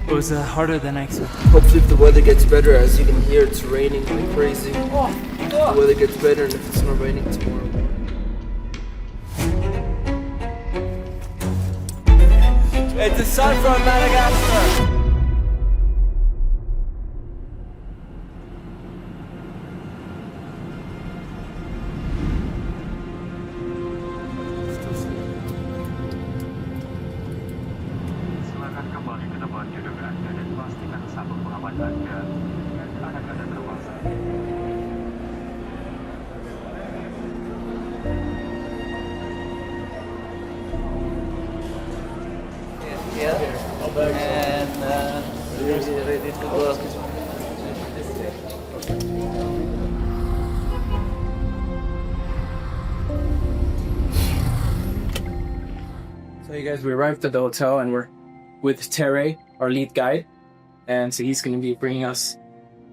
It was harder than I expected. Hopefully if the weather gets better, as you can hear it's raining like crazy. The weather gets better and if it's not raining tomorrow. It's the sun from Madagascar! Silakan kembali ke tempat duduk Anda dan pastikan sabuk pengaman Anda dan anak Anda terpasang. And ready to go. So you guys, we arrived at the hotel and we're with Tere, our lead guide. And so he's going to be bringing us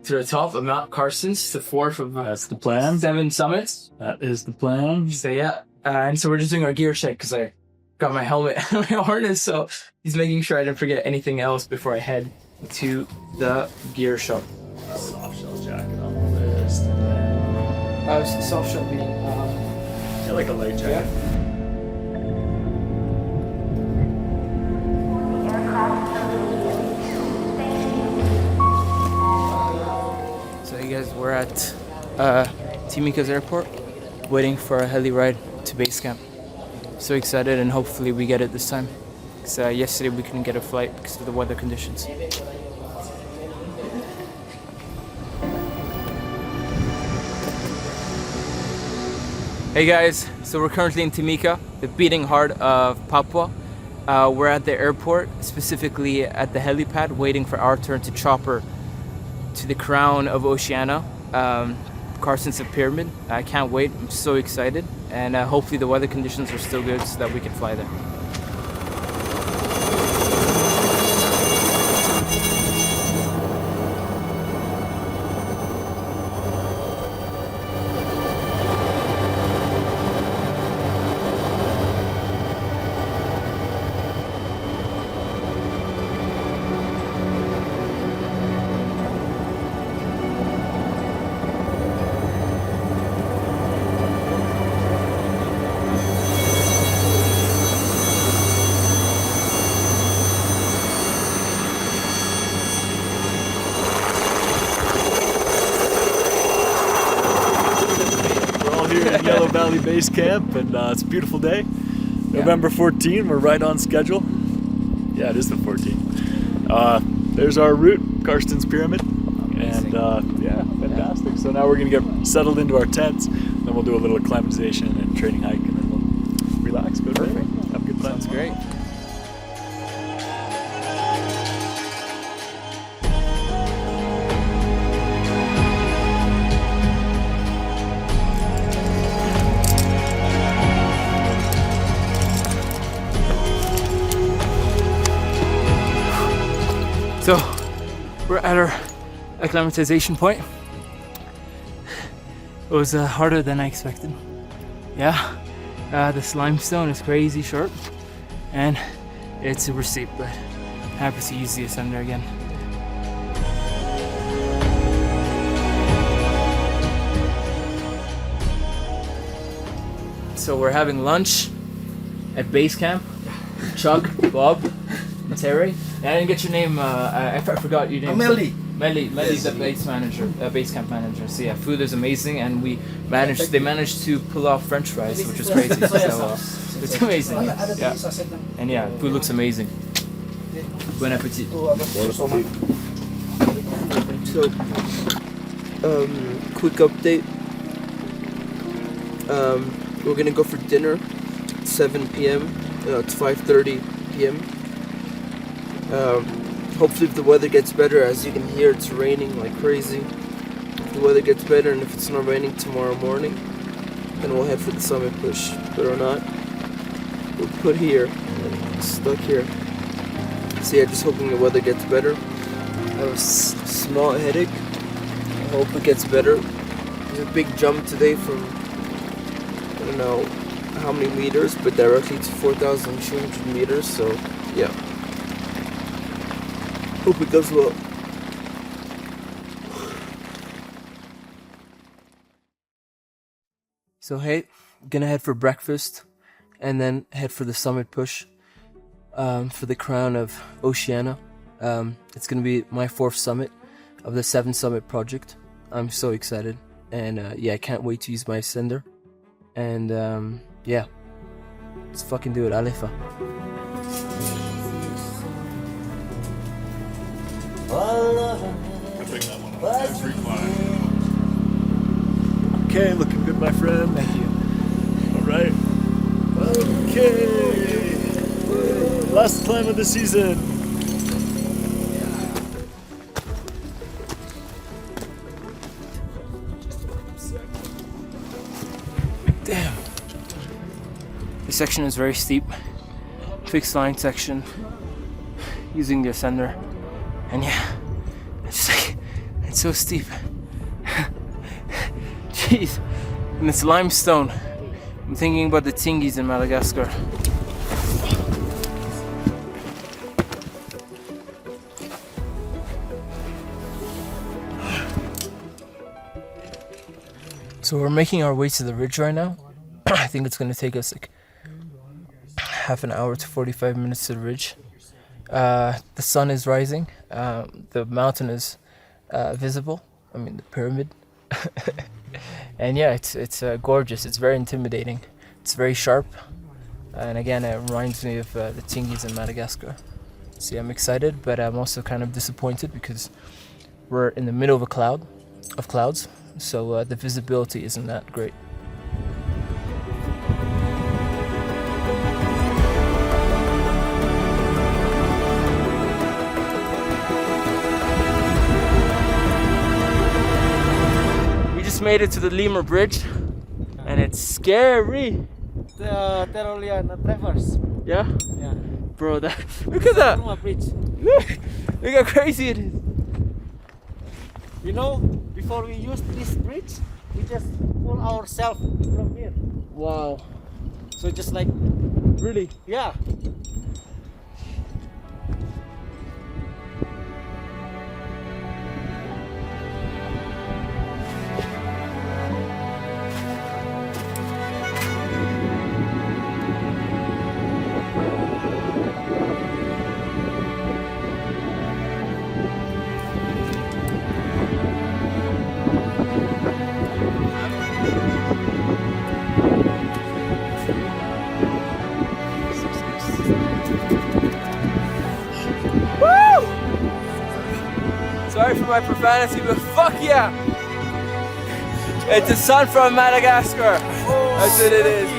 to the top of Mount Carstensz, the fourth of That's the plan. 7 summits. That is the plan. So yeah, and so we're just doing our gear check because I got my helmet and my harness, so he's making sure I didn't forget anything else before I head to the gear shop. Soft shell jacket on the list. And then Soft shell being yeah, like a light jacket. So you guys, we're at Timika's airport, waiting for a heli ride to base camp. So excited, and hopefully we get it this time. Because yesterday we couldn't get a flight because of the weather conditions. Hey guys, so we're currently in Timika, the beating heart of Papua. We're at the airport, specifically at the helipad, waiting for our turn to chopper to the crown of Oceania, Carstensz Pyramid. I can't wait, I'm so excited, and hopefully the weather conditions are still good so that we can fly there. Here in Yellow Valley Base Camp, and it's a beautiful day. November 14, we're right on schedule. Yeah, it is the 14th. There's our route, Carstensz Pyramid. And yeah, fantastic. So now we're gonna get settled into our tents, then we'll do a little acclimatization and training hike, and then we'll relax. Go to bed. Have a good time. Sounds great. So we're at our acclimatization point. It was harder than I expected. Yeah, this limestone is crazy sharp and it's super steep, but happy to use the ascender again. So we're having lunch at base camp. Chuck, Bob, and Terry. I didn't get your name. I forgot your name. Melly. Melly's the base manager, base camp manager. So yeah, food is amazing, and they managed to pull off French fries, which is crazy. So it's amazing. Yeah, and yeah, food looks amazing. Bon appetit. So, quick update. We're gonna go for dinner at 7 p.m. It's 5:30 p.m. Hopefully if the weather gets better, as you can hear it's raining like crazy. If the weather gets better and if it's not raining tomorrow morning, then we'll head for the summit push. But or not, we'll put here, and stuck here. So yeah, just hoping the weather gets better. I have a small headache. I hope it gets better. There's a big jump today from, I don't know how many meters, but directly to 4,200 meters, so yeah. Hope it goes well. So hey, gonna head for breakfast and then head for the summit push for the crown of Oceania. It's gonna be my 4th summit of the 7 summit project. I'm so excited, and yeah, I can't wait to use my ascender. And yeah, let's fucking do it, Alefa. Okay, looking good, my friend. Thank you. All right. Okay. Last climb of the season. Damn. This section is very steep. Fixed line section. Using the ascender. And yeah, it's like, it's so steep. Jeez. And it's limestone. I'm thinking about the Tingis in Madagascar. So we're making our way to the ridge right now. I think it's gonna take us like half an hour to 45 minutes to the ridge. The sun is rising. The mountain is visible. I mean the pyramid. And yeah, it's gorgeous. It's very intimidating. It's very sharp. And again, it reminds me of the Tingis in Madagascar. See, I'm excited, but I'm also kind of disappointed because we're in the middle of clouds. So the visibility isn't that great. We just made it to the Lemur Bridge, and it's scary. The Tyrolean traverse. Yeah, Yeah. bro. Look at that. From a bridge. Look how crazy it is. You know, before we use this bridge, we just pull ourselves from here. Wow. So just like, Really? yeah. Sorry for my profanity, but fuck yeah! It's the sun from Madagascar. That's what it is.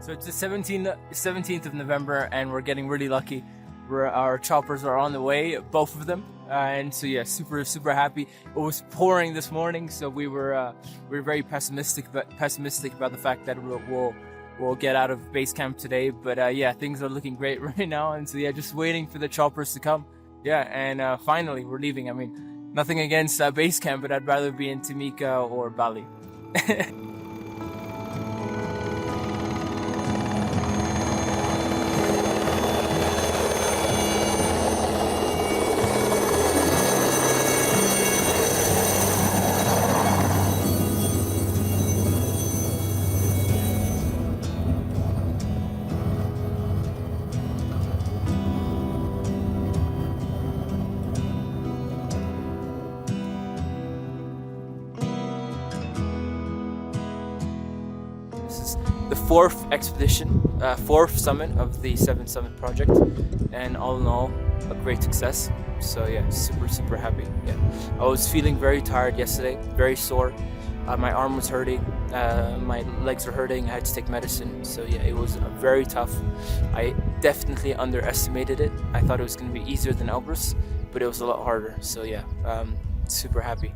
So it's the 17th of November, and we're getting really lucky. Our choppers are on the way, both of them, and so yeah, super happy. It was pouring this morning, so we were very pessimistic about the fact that we'll get out of base camp today. But yeah, things are looking great right now, and so yeah, just waiting for the choppers to come. Yeah, and finally we're leaving. I mean, nothing against base camp, but I'd rather be in Timika or Bali. The fourth summit of the 7 summit project, and all in all, a great success. So yeah, super happy. Yeah, I was feeling very tired yesterday, very sore. My arm was hurting, my legs were hurting. I had to take medicine. So yeah, it was very tough. I definitely underestimated it. I thought it was going to be easier than Elbrus, but it was a lot harder. So yeah, super happy.